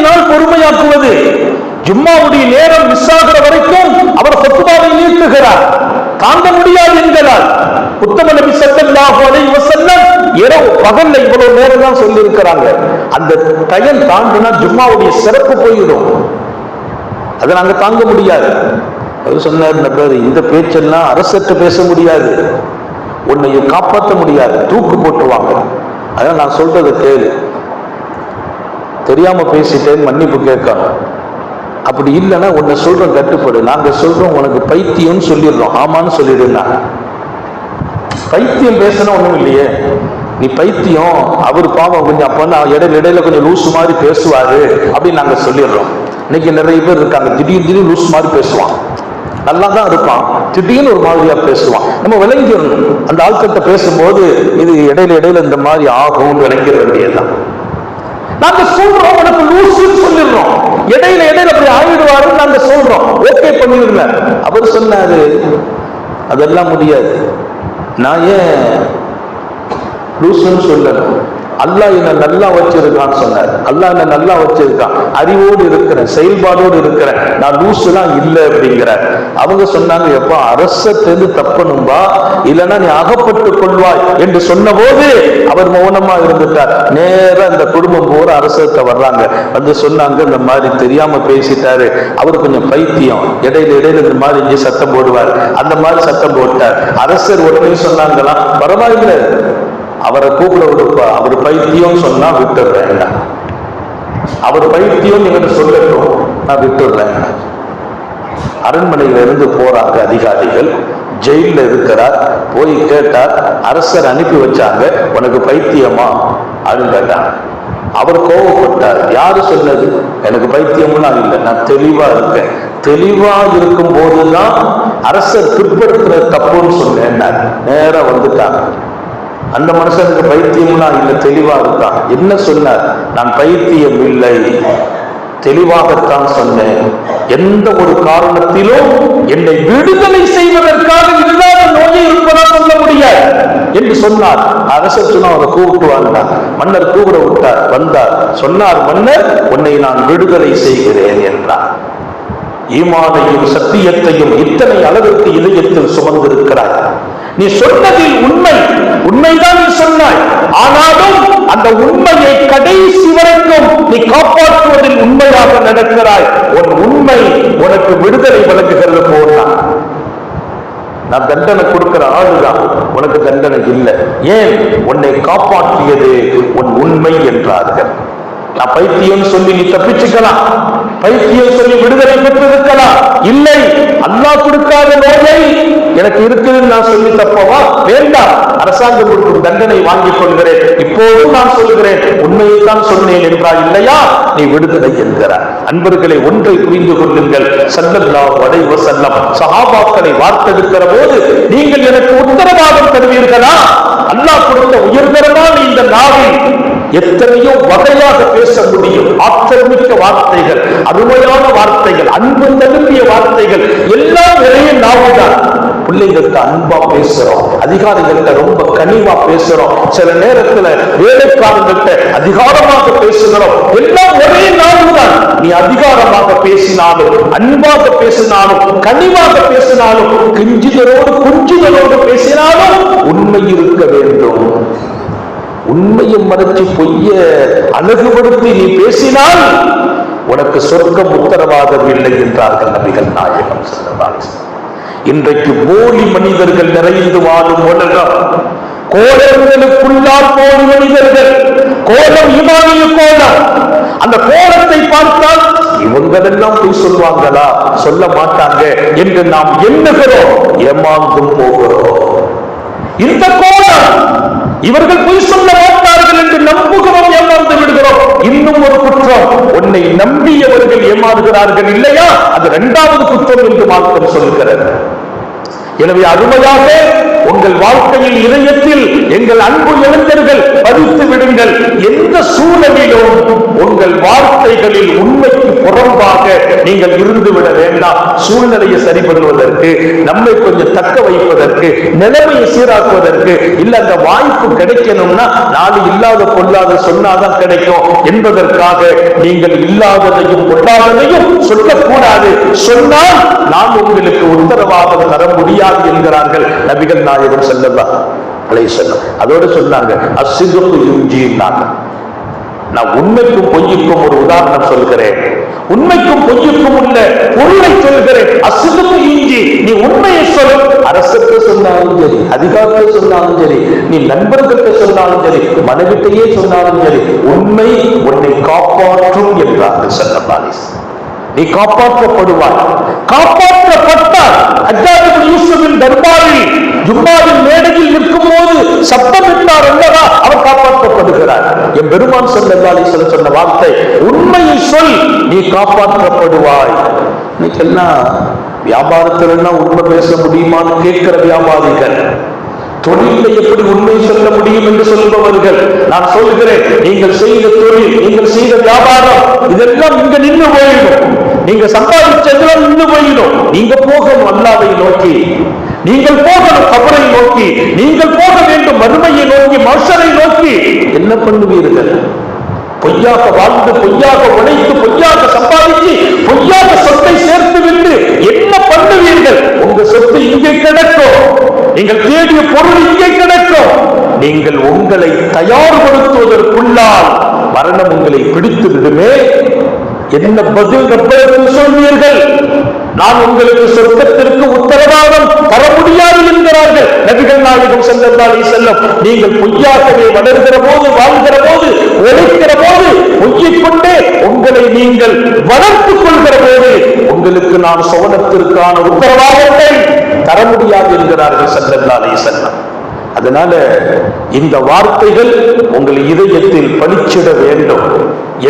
நாள் பொறுமையாக்குவது? ஜும்மாவுடைய நேரம் மிஸ் ஆகிற வரைக்கும் அவர் ஹுத்பாவை நீட்டுகிறார். தாங்க முடியாது என்கிறார். உத்தம நபி ஸல்லல்லாஹு அலைஹி வஸல்லம் இரவு பகல்ல இவ்வளவு நேரம் தான் சொல்லி இருக்கிறாங்க. அந்த டைம் தாண்டினா ஜும்மாவுடைய சிறப்பு போயிடும். அதை நாங்க தாங்க முடியாது. அவர் சொன்னார், நபர், இந்த பேச்செல்லாம் அரசர்கிட்ட பேச முடியாது, உன்னைய காப்பாற்ற முடியாது, தூக்கு போட்டுருவாங்க. அதான் நான் சொல்றதை கேளு, தெரியாம பேசிட்டேன்னு மன்னிப்பு கேட்கணும். அப்படி இல்லைன்னா உன்னை சொல்றோம் கட்டுப்படு. நாங்க சொல்றோம் உனக்கு பைத்தியம் சொல்லிடுறோம், ஆமான்னு சொல்லிடுனா. பைத்தியம் பேசினா ஒண்ணும் இல்லையே, நீ பைத்தியம். அவர் பாவம் கொஞ்சம் அப்ப இடையில கொஞ்சம் லூஸ் மாதிரி பேசுவாரு அப்படின்னு நாங்க சொல்லிடுறோம். இன்னைக்கு நிறைய பேர் இருக்காங்க, திடீர்னு லூஸ் மாதிரி பேசுவான், நல்லா தான் இருப்பான், திடீர்னு ஒரு மாதிரியா பேசுவான். நம்ம விளங்கிடணும், அந்த ஆட்கிட்ட பேசும்போது இது இடையில இந்த மாதிரி ஆகும் விளங்கிட வேண்டியதுதான். நாங்க சொல்றோம் உனக்கு லூசு சொல்லிடுறோம், இடையில அப்படி ஆயிடுவாருன்னு நாங்க சொல்றோம், ஓகே பண்ணிடுறேன். அவர் சொன்னாரு, அதெல்லாம் முடியாது. நான் ஏன் லூசுன்னு சொல்லணும்? அல்லாஹ் என்ன நல்லா வச்சிருக்கான்னு சொன்னார். அல்லாஹ் என்ன நல்லா வச்சிருக்கான், அறிவோடு இருக்கிறேன், செயல்பாடோடு இருக்கிறேன், நான் லூசுலாம் இல்லை அப்படிங்கிறார். அவங்க சொன்னாங்க, எப்ப அரசத்திலிருந்து தப்பணும்பா, இல்லைன்னா நீ அகப்பட்டு கொள்வாய் என்று சொன்ன போது அவர் மௌனமா இருந்துட்டார். நேரா இந்த குடும்பம் பூரா அரசத்தை வர்றாங்க, வந்து சொன்னாங்க, இந்த மாதிரி தெரியாம பேசிட்டாரு, அவர் கொஞ்சம் பைத்தியம், இடையில இந்த மாதிரி இங்கே சத்தம் போடுவார், அந்த மாதிரி சத்தம் போட்டார். அரசர் உடனே சொன்னாங்களாம், பரவாயில்லை, அவரை கூப்பிட விடுப்பா, அவர் பைத்தியம் சொன்னா விட்டுடுறேன், அவர் பைத்தியம் நீங்க சொல்லட்டும், நான் விட்டுடுறேன். அரண்மனையில இருந்து போறாங்க அதிகாரிகள், ஜெயில இருக்கிறார். போய் கேட்டார், அரசர் அனுப்பி வச்சாங்க, உனக்கு பைத்தியமா அப்படின்னு கேட்டாங்க. அவர் கோபப்பட்டார். யாரு சொன்னது? எனக்கு பைத்தியம்லாம் இல்லை, நான் தெளிவா இருக்கேன். தெளிவா இருக்கும் போதுதான் அரசர் பிற்படுத்துற தப்புன்னு சொன்னேன். நேரம் வந்துட்டாங்க. அந்த மனுஷனுக்கு பைத்தியம்லாம் இல்லை, தெளிவா இருக்கான். என்ன சொன்னார்? நான் பைத்தியம் இல்லை, தெளிவாகத்தான் சொன்னேன். எந்த ஒரு காரணத்திலும் என்னை விடுதலை செய்வதற்காக இல்லாத நோயை இருப்பதா சொல்ல முடியாது என்று சொன்னார். அரசர் சொன்னா அவரை கூப்பிட்டு வந்தார். மன்னர் கூப்பிட விட்டார், வந்தார். சொன்னார், மன்னர், உன்னை நான் விடுதலை செய்கிறேன் என்றார். ஈமானையும் சத்தியத்தையும் இத்தனை அளவிற்கு இதயத்தில் சுமந்திருக்கிறாய். நீ சொன்னதில் உண்மைதான் நீ சொன்னாய். ஆனாலும் அந்த உண்மையை கடைசி வரைக்கும் நீ காப்பாற்றுவதில் உண்மையாக நடக்கிறாய், உன் உண்மை உனக்கு விடுதலை வழங்குகிறது போனான். நான் தண்டனை கொடுக்கிற ஆளுதான், உனக்கு தண்டனை இல்லை. ஏன்? உன்னை காப்பாற்றியது உன் உண்மை என்றார்கள். நான் பைத்தியம் சொல்லி நீ தப்பிச்சுக்கலாம், பைத்தியம் சொல்லி விடுதலை பெற்றிருக்கலாம். இல்லை, அல்லாஹ் கொடுக்காத நோயை எனக்கு இருக்குதுன்னு நான் சொல்லி தப்பவா? வேண்டாம். அரசாங்கம் கொடுக்கும் தண்டனை வாங்கிக் கொள்கிறேன். இப்போதும் நான் சொல்கிறேன், உண்மையைத்தான் சொன்னேன் என்றால் இல்லையா, நீ விடுதலை என்கிறார். அன்பர்களை, ஒன்றை புரிந்து கொள்ளுங்கள். ஸல்லல்லாஹு அலைஹி வஸல்லம் சஹாபாக்களை வார்த்தெடுக்கிற போது, நீங்கள் எனக்கு உத்தரவாதம் தருவீர்களா? அல்லாஹ் கொடுத்த உயர்தரமான இந்த நாவில் எத்தனையோ வகையாக பேச முடியும். ஆற்றல் மிக்க வார்த்தைகள், அருமையான வார்த்தைகள், அன்பு தழும்பிய வார்த்தைகள் எல்லாம் நிறைய நாவுதான். பிள்ளைகள்கிட்ட அன்பா பேசுறோம், அதிகாரிகள்கிட்ட ரொம்ப கனிவா பேசுறோம், சில நேரத்துல வேலைக்காரங்கள்கிட்ட அதிகாரமாக பேசுகிறோம். எல்லாம் ஒரே நாவுதான். நீ அதிகாரமாக பேசினாலும், அன்பாக பேசினாலும், கனிவாக பேசினாலும், குஞ்சுதலோடு பேசினாலும் உண்மை இருக்க வேண்டும். உண்மையை மறைச்சு பொய்ய அழகுபடுத்தி நீ பேசினால் உனக்கு சொர்க்கம் உத்தரவாதம் இல்லை என்றார்கள் நபிகள் நாயகம் ஸல்லல்லாஹு அலைஹி வஸல்லம். இன்றைக்கு போலி மனிதர்கள் நிறைந்து வாழும் உலகம், கோலங்களுக்குள்ளால் போலி மனிதர்கள், கோலம் இமானிய கோலம். அந்த கோலத்தை பார்த்தால் இவங்களெல்லாம் போய் சொல்வாங்களா? சொல்ல மாட்டாங்க என்று நாம் எண்ணுகிறோம், ஏமாந்தும் போகிறோம். இந்த கோலம் இவர்கள் பொய் சொல்ல மாட்டார்கள் என்று நம்புகிறோம், ஏமாந்து விடுகிறோம். இன்னும் ஒரு குற்றம், உன்னை நம்பியவர்கள் ஏமாறுகிறார்கள் இல்லையா, அது இரண்டாவது குற்றம் என்று மார்க்கம் சொல்கிறது. எனவே அருமையாக உங்கள் வாழ்க்கையில், இதயத்தில் எங்கள் அன்பு இளைஞர்கள் பதித்து விடுங்கள். எந்த சூழலிலும் உங்கள் வார்த்தைகளில் உண்மைக்கு புறம்பாக நீங்கள் இருந்து விட வேண்டாம். சூழ்நிலையை சரி பண்ணுவதற்கு, நம்மை கொஞ்சம் தக்க வைப்பதற்கு, நிலைமையை சீராக்குவதற்கு, இல்ல அந்த வாய்ப்பு கிடைக்கணும்னா நாளை இல்லாத பொல்லாத சொன்னாதான் கிடைக்கும் என்பதற்காக நீங்கள் இல்லாததையும் பொல்லாததையும் சொல்லக்கூடாது. சொன்னால் நான் உங்களுக்கு உத்தரவாதம் தர முடியாது என்கிறார்கள் நபிகள் நாயகம் ஸல்லல்லாஹு அலைஹி வஸல்லம். அதோடு சொன்னாங்க, அஸ்ஸிதுகு யுன்ஜின்னாங்க. நான் உண்மைக்கும் பொய்யுக்கும் ஒரு உதாரணம் சொல்கிறேன், உண்மைக்கும் பொய்யுக்கும் உள்ள பொருளை சொல்கிறேன். அஸ்ஸிதுகு யுன்ஜி, நீ உண்மையை சொல். அரசுக்கு சொன்னாலும் சரி, அதிகாரத்தை சொன்னாலும் சரி, நீ நண்பர்களுக்கு சொன்னாலும் சரி, மனைவிட்டையே சொன்னாலும் சரி, உண்மை உன்னை காப்பாற்றும் என்றார்கள் ஸல்லல்லாஹு அலைஹி வஸல்லம். நீ காப்பாற்றப்படுவாய். காப்பாற்றப்பட்டால் ஹஜ்ஜாஜ் இப்னு யூசுஃபின் தர்பாரில் ஜும்மாவின் மேடையில் நிற்கும் போது சத்தமிட்டார் அல்லவா, அவர் காப்பாற்றப்படுகிறார். என் பெருமான் ஸல்லல்லாஹு அலைஹி வஸல்லம் சொன்ன வார்த்தை, உண்மையை சொல், நீ காப்பாற்றப்படுவாய். இன்னைக்கெல்லாம் வியாபாரத்துல எல்லாம் உண்மை பேச முடியுமான்னு கேட்கிற வியாபாரிகள், தொழிலை எப்படி உண்மை சொல்ல முடியும் என்று சொல்பவர்கள், நான் சொல்கிறேன், நீங்கள் செய்த தொழில், நீங்கள் செய்த வியாபாரம் இதெல்லாம் இங்க நின்று போயிடும். நீங்க சம்பாதிச்சதெல்லாம் நின்று போயிடும். நீங்க போகணும் அல்லாஹ்வை நோக்கி, நீங்கள் போகணும் கபரை நோக்கி, நீங்கள் போக வேண்டும் மறுமையை நோக்கி, மஹ்ஷரை நோக்கி. என்ன பண்ணுவீர்கள்? பொய்யாக வாழ்ந்து, பொய்யாக உழைத்து, பொய்யாக சம்பாதித்து, பொய்யாக சொத்தை சேர்த்து விட்டு என்ன பண்ணுவீர்கள்? உங்க சொத்து இங்கே கிடக்கும், நீங்கள் தேடிய பொருள் இங்கே கிடக்கும். நீங்கள் உங்களை தயார்படுத்துவதற்குள்ளால் மரணம் உங்களை பிடித்து விடுமே. என்ன பதில் ரப்பருக்கு சொல்வீர்கள்? நான் உங்களுக்கு சொர்க்கத்திற்கு உத்தரவாதம் தர முடியாது என்கிறார்கள் நபிகள் நாயகம் ஸல்லல்லாஹு அலைஹி வஸல்லம். நீங்கள் பொய்யாகவே வளர்கிற போது, வாழ்கிற போது, உழைக்கிற போது, பொய்யைக் கொண்டே உங்களை நீங்கள் வளர்த்துக் கொள்கிற போது உங்களுக்கு நான் சுவனத்திற்கான உத்தரவாதத்தை தர முடியாது என்கிறார்கள் ஸல்லல்லாஹு அலைஹி வஸல்லம். அதனால இந்த வார்த்தைகள் உங்கள் இதயத்தில் பளிச்சிட வேண்டும்.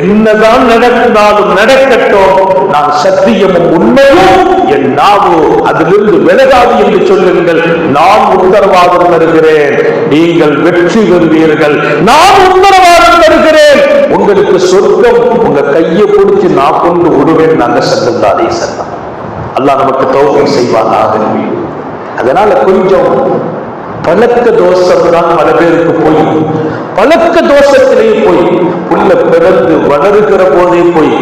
என்னதான் நடந்தாலும் நடக்கட்டும், நான் சத்தியமும் உண்மையும் என் நாவு அதிலிருந்து விலகாது என்று சொல்லுங்கள். நான் உத்தரவாதம் தருகிறேன், நீங்கள் வெற்றி பெறுவீர்கள். நான் உத்தரவாதம் தருகிறேன், உங்களுக்கு சொர்க்கம் உங்க கையை பிடிச்சு நான் கொண்டு விடுவேன். நாங்க ஸல்லல்லாஹு அலைஹி வஸல்லம். அல்லாஹ் நமக்கு தௌஃபீக் செய்வானாக. அதனால கொஞ்சம் பழக்க தோஷம் தான் பல பேருக்கு போய், பழக்க தோஷத்திலேயே போய், புள்ள பிறந்து வளருகிற போதே போய்,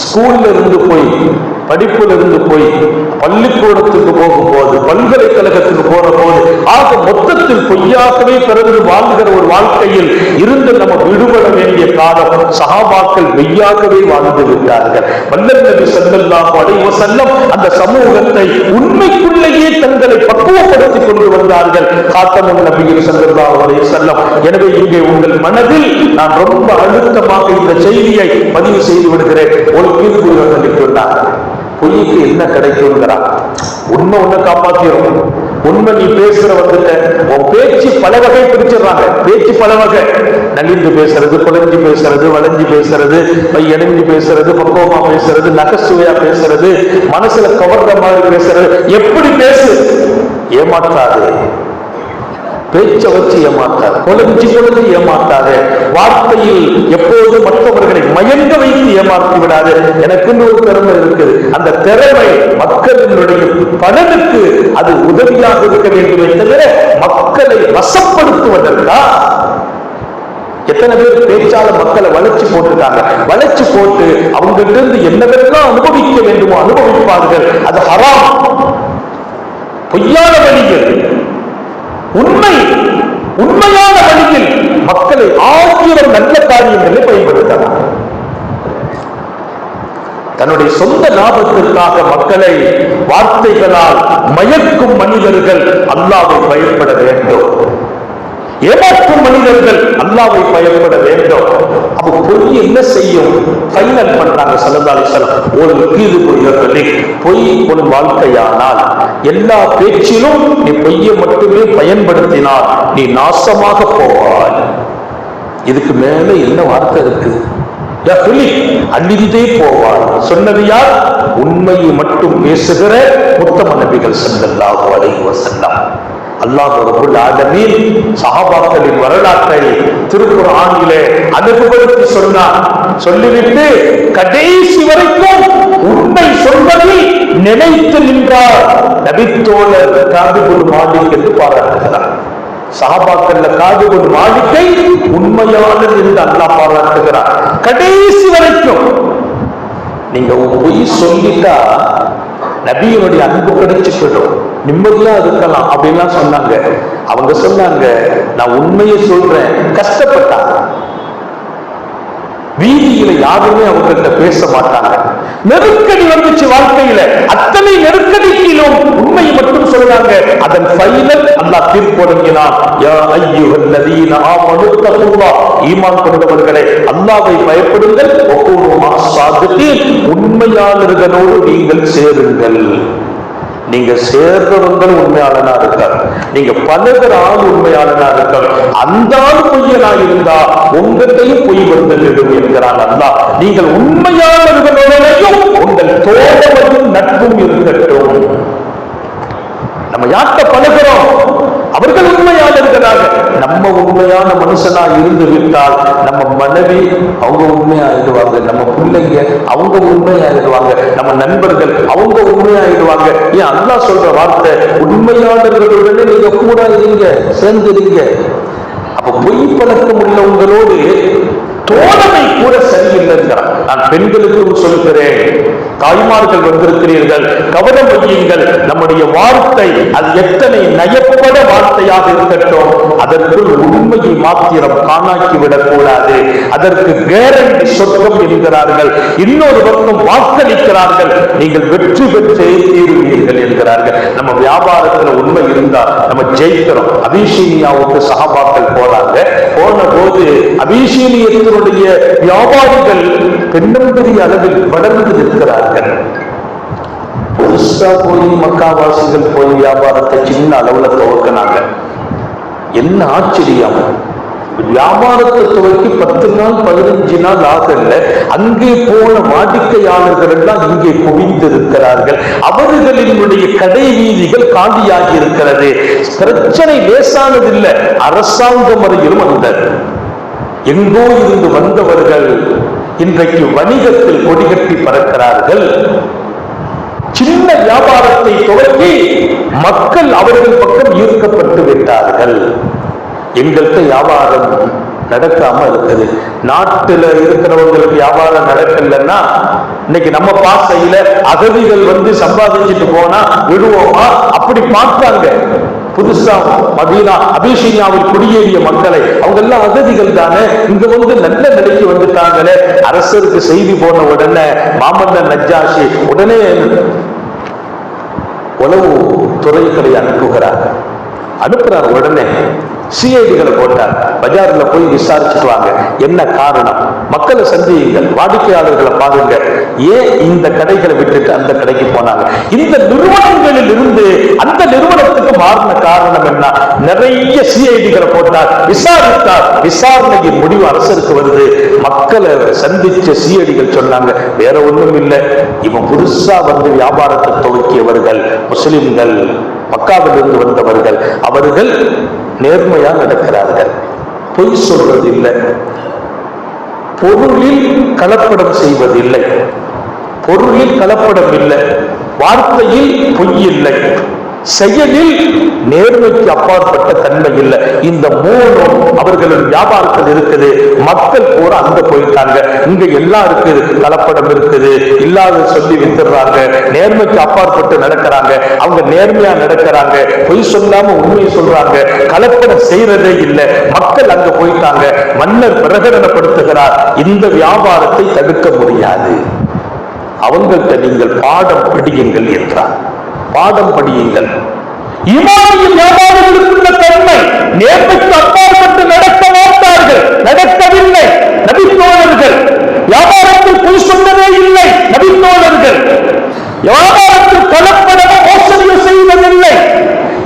ஸ்கூல்ல இருந்து போய், படிப்புல இருந்து போய், பள்ளிக்கூடத்துக்கு போகும்போது, பல்கலைக்கழகத்துக்கு போற போது, ஆக மொத்தத்தில் பொய்யாகவே பிறந்து வாழ்கிற ஒரு வாழ்க்கையில் இருந்து நம்ம விடுபட வேண்டிய காலம் சஹாபாக்கள் மெய்யாகவே வாழ்ந்து விட்டார்கள். வல்லல் நபி ஸல்லல்லாஹு அலைஹி வஸல்லம் அந்த சமூகத்தை உண்மைக்குள்ளேயே தங்களை பக்குவப்படுத்திக் கொண்டு வந்தார்கள். காத்தமுன் நபிகள் ஸல்லல்லாஹு அலைஹி வஸல்லம். எனவே இங்கே உங்கள் மனதில் நான் ரொம்ப அழுத்தமாக இந்த செய்தியை பதிவு செய்து விடுகிறேன். ஒரு கீழ்குறிகள் சொன்னார், பொய்க்கு என்ன கிடைக்கும்ங்கிறான். உண்மை ஒண்ணு காப்பாத்திரும். உண்மை நீ பேசுற வந்துட்ட உன் பேச்சு பல வகை பிரிச்சிடறாங்க. பேச்சு பல வகை. நலிந்து பேசுறது, குலைஞ்சு பேசுறது, வளைஞ்சு பேசுறது, இணைஞ்சு பேசுறது, பக்குவமா பேசுறது, நகைச்சுவையா பேசுறது, மனசுல கவர்ந்த மாதிரி பேசுறது. எப்படி பேசு, ஏமாற்றாது. பேச்ச வச்சு ஏமாற்றாது, கொலைஞ்சி ஏமாற்றாது. வார்த்தையில் எப்போது மற்றவர்களை மயங்க வைத்து ஏமாற்றி விடாது. எனக்குன்னு ஒரு திறமை இருக்குது. அந்த திறமை மக்களினுடைய பலனுக்கு அது உதவியாக இருக்க வேண்டுமே தவிர மக்களை வசப்படுத்துவதற்கா? எத்தனை பேர் பேச்சால மக்களை வளைச்சு போட்டுட்டாங்க. வளைச்சு போட்டு அவங்ககிட்ட இருந்து என்னவெல்லாம் அனுபவிக்க வேண்டுமோ அனுபவிப்பார்கள். அது ஹராம், பொய்யான வழிகள். உண்மையான வழியில் மக்களை 1000 நல்ல காரியங்களை பயன்படுத்தலாம். தன்னுடைய சொந்த லாபத்திற்காக மக்களை வார்த்தைகளால் மயக்கும் மனிதர்கள் அல்லாஹ்வை பயப்பட வேண்டும். ஏமாற்றும் மனிதர்கள் அல்லாஹ்வை பயப்பட வேண்டும். அப்ப பொய் என்ன செய்யும்? ஃபைனல் பண்றாங்க ஸல்லல்லாஹு அலைஹி வஸல்லம். ஒரு கீது பொய்யர்களே, பொய் உன் வாழ்க்கையானால் எல்லா பேச்சிலும் நீ பொய்யை மட்டுமே பயன்படுத்தினால் நீ நாசமாக போவாய். இதுக்கு மேல என்ன வார்த்தை இருக்கு? அழிந்தே போவார். சொன்னது யார்? உண்மையை மட்டும் பேசுகிற உத்தம நபிகள் ஸல்லல்லாஹு அலைஹி வஸல்லம். அல்லாஹ் ரப்பல் ஆலமீன் சஹாபாக்களின் வரலாற்றை திருக்குர்ஆனிலே அனுபவப்படுத்தி சொன்னார். சொல்லிவிட்டு கடைசி வரைக்கும் உண்மை சொல்வதில் நினைத்து நின்றார் நபித்தோழர் காபிப் பின் மாலிக் என்று பாராட்டுகிறார். சஹாபாக்கள்ல காபிப் பின் மாலிக்கை உண்மையாளர் என்று அல்லாஹ் பாராட்டுகிறார். கடைசி வரைக்கும் நீங்க பொய் சொல்லிட்டா நபியினுடைய அன்பு கிடைச்சுக்கிடும், நிம்மதியா இருக்கலாம் அப்படின்லாம் சொன்னாங்க. அவங்க சொன்னாங்க, நான் உண்மையை சொல்றேன். கஷ்டப்பட்டாங்க. வீதியில யாருமே அவங்கள்ட்ட பேச மாட்டாங்க. நெருக்கடி வந்துச்சு வாழ்க்கையில. அத்தனை நெருக்கடிக்கிலும் உண்மையை மட்டும் சொல்றாங்க. அதன் ஃபைனல் அல்லாஹ் தீர்ப்பு வழங்கினான். யா அய்யுஹல்லதீன ஆமனு தகுல்லாஹ், ஈமான் கொண்டவர்களே அல்லாஹ்வை பயப்படுங்கள். வகூனு மஸ்ஸாதிகீன், உண்மையாளர்களோடு நீங்கள் சேருங்கள். நீங்க சேர்றவங்க உண்மையாளனா இருக்கார், நீங்க பலகிற ஆள் உண்மையாளனா இருக்கார். அந்த ஆள் பொய்யனா இருந்தா உங்களையும் பொய் வந்துவிடும் என்கிறான் அல்லாஹ். நீங்கள் உண்மையாளர்களுடையும் உங்கள் தோழமையும் நட்பும் இருக்கட்டும். நம்ம யார்கிட்ட பழகிறோம் அவர்கள் உண்மையாளர்களாக, நம்ம உண்மையான மனுஷனா இருந்து விட்டால் நம்ம மனைவி அவங்க உண்மையாயிடுவாங்க, நம்ம பிள்ளைங்க அவங்க உண்மையாயிடுவாங்க, நம்ம நண்பர்கள் அவங்க உண்மையாயிடுவாங்க. ஏன் அல்லாஹ் சொல்ற வார்த்தை, உண்மையாளர்களுடனே நீங்க கூட இருங்க, சேர்ந்துருங்க. அப்ப பொய் பழக்கம் உள்ளவங்களோடு தோழமை கூட சரியில்லைங்கிறார். நான் பெண்களுக்கும் சொல்கிறேன், தாய்மார்கள் வந்திருக்கிறீர்கள், கவனம் வையுங்கள். நம்முடைய வார்த்தை அது எத்தனை நயப்பட வார்த்தையாக இருக்கட்டும், அதற்குள் உண்மையை மாத்திரம் காணாக்கிவிடக் கூடாது. அதற்கு கேரண்டி சொர்க்கம் என்கிறார்கள். இன்னொரு பக்கம் வாக்களிக்கிறார்கள், நீங்கள் வெற்றி பெற்றே தீருவீர்கள் என்கிறார்கள். நம்ம வியாபாரத்துல உண்மை இருந்தா நம்ம ஜெயிக்கிறோம். அபிஷேனியாவுக்கு சஹாபாக்கள் போறாங்க. போன போது அபிஷேனியத்தினுடைய வியாபாரிகள் பெண்ணம்பெரிய அளவில் வளர்ந்து நிற்கிறார்கள். புதுசா போய் மக்காவாசிகள் போய் வியாபாரத்தை சின்ன அளவுல துவக்கினாங்க. என்ன ஆச்சரியம்! வியாபாரத்தை துவக்கி 10 நாள் 15 நாள் ஆகல, அங்கே போன வாடிக்கையாளர்கள் எல்லாம் இங்கே குவிந்திருக்கிறார்கள். அவர்களினுடைய கடை வீதிகள் காலியாகி இருக்கிறது. பிரச்சனை லேசானதில்லை, அரசாங்க முறையிலும் வந்தது. எங்கோ இருந்து வந்தவர்கள் இன்றைக்கு வணிகத்தில் கொடிகட்டி பறக்கிறார்கள். சின்ன வியாபாரத்தை துவக்கி மக்கள் அவர்கள் பக்கம் ஈர்க்கப்பட்டு விட்டார்கள். எங்கள்கிட்ட வியாபாரம் நடக்காம இருக்குது. நாட்டுல இருக்கிறவங்களுக்கு வியாபாரம் நடக்கலன்னா இன்னைக்கு நம்ம பாசையில அகதிகள் வந்து சம்பாதிச்சுட்டு போனா விடுவோமா? அப்படி பார்த்தாங்க. புதுசா மதீனா அபிஷேகாவில் குடியேறிய மக்களை, அவங்க எல்லாம் அகதிகள் தானே, இங்க வந்து நல்ல நிலைக்கு வந்துட்டாங்களே. அரசருக்கு செய்தி போன உடனே மாமன்னர் நஜ்ஜாஷி உடனே உளவு துறைகளை அனுப்புறார். உடனே சிஐடிகளை போட்டார். பஜார்ல போய் விசாரிச்சுட்டு வாங்க, என்ன காரணம், மக்களை சந்தியுங்கள், வாடிக்கையாளர்களை பாருங்க, ஏன் இந்த கடைகளை விட்டுட்டு அந்த கடைக்கு போனாங்க, இந்த நிறுவனங்களில் இருந்து அந்த நிறுவனத்துக்கு மாறின காரணம் என்ன, நிறைய சிஐடிகளை போட்டார். விசாரித்தார். விசாரணையின் முடிவு அரசருக்கு வருது. மக்களை சந்திச்ச சிஐடிகள் சொன்னாங்க, வேற ஒண்ணும் இல்லை, இவன் புதுசா வந்து வியாபாரத்தை துவக்கியவர்கள் முஸ்லிம்கள், மக்காவிலிருந்து வந்தவர்கள், அவர்கள் நேர்மையா நடக்கிறார்கள், பொய் சொல்வதில்லை, பொருளில் கலப்படம் செய்வதில்லை, பொருளில் கலப்படம் இல்லை, வார்த்தையில் பொய் இல்லை, செயலில் நேர்மைக்கு அப்பாற்பட்ட தன்மை இல்லை. இந்த மூணும் அவர்களின் வியாபாரத்தில் இருக்குது. மக்கள் பூரா அங்க போயிட்டாங்க, இங்க எல்லாம் இருக்குது, கலப்படம் இருக்குது, இல்லாத சொல்லி வித்துறாங்க, நேர்மைக்கு அப்பாற்பட்டு நடக்கிறாங்க, அவங்க நேர்மையா நடக்கிறாங்க, பொய் சொல்லாம உண்மையை சொல்றாங்க, கலப்படம் செய்யறதே இல்லை, மக்கள் அங்க போயிட்டாங்க. மன்னர் பிரகடனப்படுத்துகிறார், இந்த வியாபாரத்தை தடுக்க முடியாது, அவங்கள்ட்ட நீங்கள் பாடம் படியுங்கள் என்றார். பாடம் படியுங்கள். ஈமானியின் வியாபாரிகளுக்குள்ள தன்மை, நேர்மைக்கு அப்பாற்பட்டு நடக்க மாட்டார்கள், நடக்கவில்லை. நபித்தோழர்கள் வியாபாரத்தில் பொய் சொன்னதே இல்லை. நபித்தோழர்கள் வியாபாரத்தில் கலப்படமோ மோசடியோ செய்வதில்லை.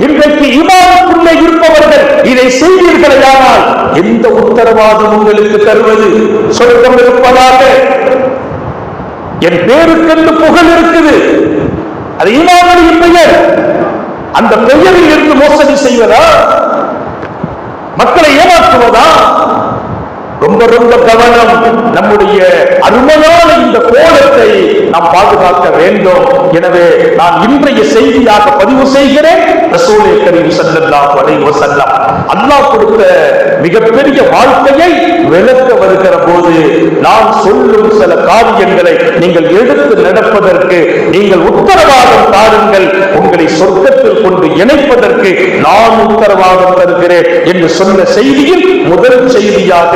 இன்றைக்கு ஈமானுக்குள்ளே இருப்பவர்கள் இதை செய்வீர்களானால் எந்த உத்தரவாதம் உங்களுக்கு தருவது? சொர்க்கம் இருப்பதாக, என் பேருக்கென்று புகழ் இருக்குது, அது ஈமானுடைய பெயர், அந்த பெயரில் இருந்து மோசடி செய்வதா, மக்களை ஏமாற்றுவதா? ரொம்ப ரொம்ப கவனம். நம்முடைய அருமையான இந்த கோலத்தை நாம் பாதுகாக்க வேண்டும். எனவே நான் இன்றைய செய்தியாக பதிவு செய்கிறேன், ரசூலே கரீம் ஸல்லல்லாஹு அலைஹி வஸல்லம் அல்லாஹ் கொடுத்த மிகப்பெரிய வாழ்க்கையை விளக்க வருகிற போது நான் சொல்லும் சில காரியங்களை நீங்கள் எடுத்து நடப்பதற்கு நீங்கள் உத்தரவாதம் தாருங்கள், உங்களை சொர்க்கத்தில் கொண்டு இணைப்பதற்கு நான் உத்தரவாதம் தருகிறேன் என்று சொன்ன செய்தியில் முதல் செய்தியாக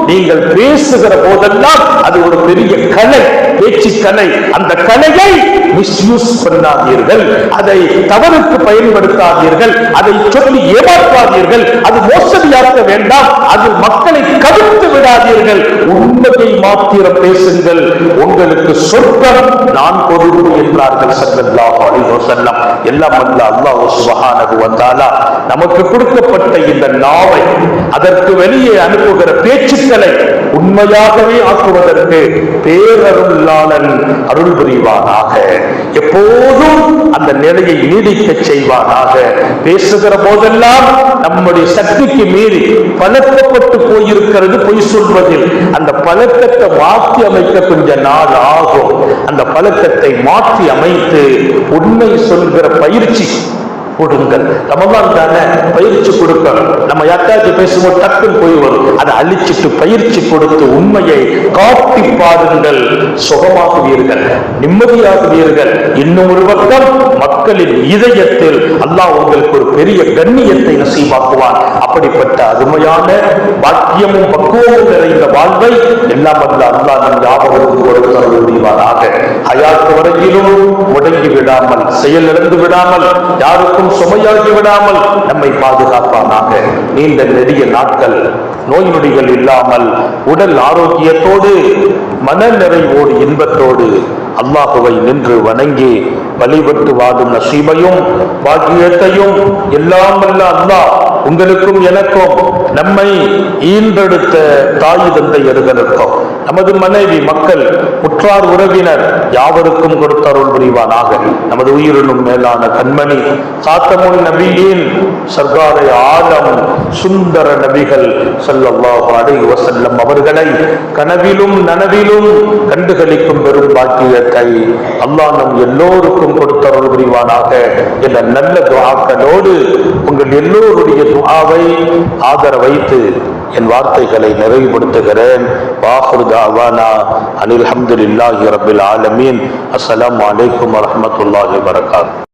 நீங்கள் பேசுகிற போதெல்லாம் அது ஒரு பெரிய கலை, பேச்சு கலை. அந்த கலையை மிஸ்யூஸ் பண்ணாதீர்கள், அதை தவறுக்கு பயன்படுத்தாதீர்கள், அதை சொல்லி ஏமாற்றாதீர்கள், அது மோசடியாக்க வேண்டாம், அது மக்களை கவிழ்த்து விடாதீர்கள், உண்மையை மாத்திரம் பேசுங்கள், உங்களுக்கு சொர்க்கம் நான் பொறுப்பு என்றார்கள் ஸல்லல்லாஹு அலைஹி வஸல்லம். எல்லாம் வல்ல அல்லாஹ் சுப்ஹானஹு வ தஆலா நமக்கு கொடுக்கப்பட்ட இந்த நாவை, அதற்கு வெளியே அனுப்புகிற பேச்சுக்களை உண்மையாகவே ஆக்குவதற்கு பேரருளாளன் அருள் புரிவானாக, எப்போதும் அந்த நிலையை நீடிக்க செய்வானாக. பேசுகிற போதெல்லாம் நம்முடைய சக்திக்கு மீறி பழக்கப்பட்டு போயிருக்கிறது பொய் சொல்வதில், அந்த பழக்கத்தை மாற்றி அமைக்க கொஞ்ச நாள் ஆகும். அந்த பழக்கத்தை மாற்றி அமைத்து உண்மை சொல்கிற பயிற்சி கொடுங்கள். ரமலான் தானே, பயிற்சி கொடுக்கணும். நம்ம யார்ட்டாச்சும் பேசும்போது டக்குன்னு போய் வரும், அதை அழிச்சிட்டு பயிற்சி கொடுத்து உண்மையை காட்டி பாருங்கள், சுகமாகுவீர்கள், நிம்மதியாகுவீர்கள். இன்னும் ஒரு பக்கம் மக்களின் இதயத்தில் அல்லாஹ் உங்களுக்கு ஒரு பெரிய கண்ணியத்தை நசீபாக்குவான். அப்படிப்பட்ட அருமையான பாக்கியமும் பக்குவமும் நிறைந்த வாழ்வை எல்லாம் வல்ல அல்லாஹ் நம் யாவருக்கும் கொடுக்க முடிவாராக. ஹயாத் வரையிலும் முடங்கி விடாமல், செயல் இழந்து விடாமல், யாருக்கும் சுமையாகி விடாமல் நம்மை பாதுகாப்பானாக. நீண்ட நெடிய நாட்கள் நோய் நொடிகள் இல்லாமல் உடல் ஆரோக்கியத்தோடு மன நிறைவோடு இன்பத்தோடு அல்லாஹுவை நின்று வணங்கி வழிபட்டு வாடும் நசீபையும் பாக்கியத்தையும் எல்லாம் வல்ல அல்லாஹ் உங்களுக்கும் எனக்கும், நம்மை ஈன்றெடுத்த தாய் தந்தையர்களுக்கும், நமது மனைவி மக்கள் உற்றார் உறவினர் யாவருக்கும் கொடுத்தருள் புரிவானாக. நமது உயிரினும் மேலான கண்மணி காத்தமுன் நபியின் சர்க்காரை ஆலம் சுந்தர நபிகள் ஸல்லல்லாஹு அலைஹி வஸல்லம் அவர்களை கனவிலும் நனவிலும் கண்டுகளிக்கும் பெரும் பாக்கியத்தை அல்லாஹ் நம் எல்லோருக்கும் கொடுத்தருள் புரிவானாக என்ற நல்ல துஆக்களோடு உங்கள் எல்லோருடைய துஆவை ஆதர வைத்து என் வார்த்தைகளை நிறைவுபடுத்துகிறேன். வாஹிரு தஅவானா அனில் ஹம்துலில்லாஹி ரப்பில் ஆலமீன். அஸ்ஸலாமு அலைக்கும் வரஹ்மத்துல்லாஹி வபரகாத்துஹு.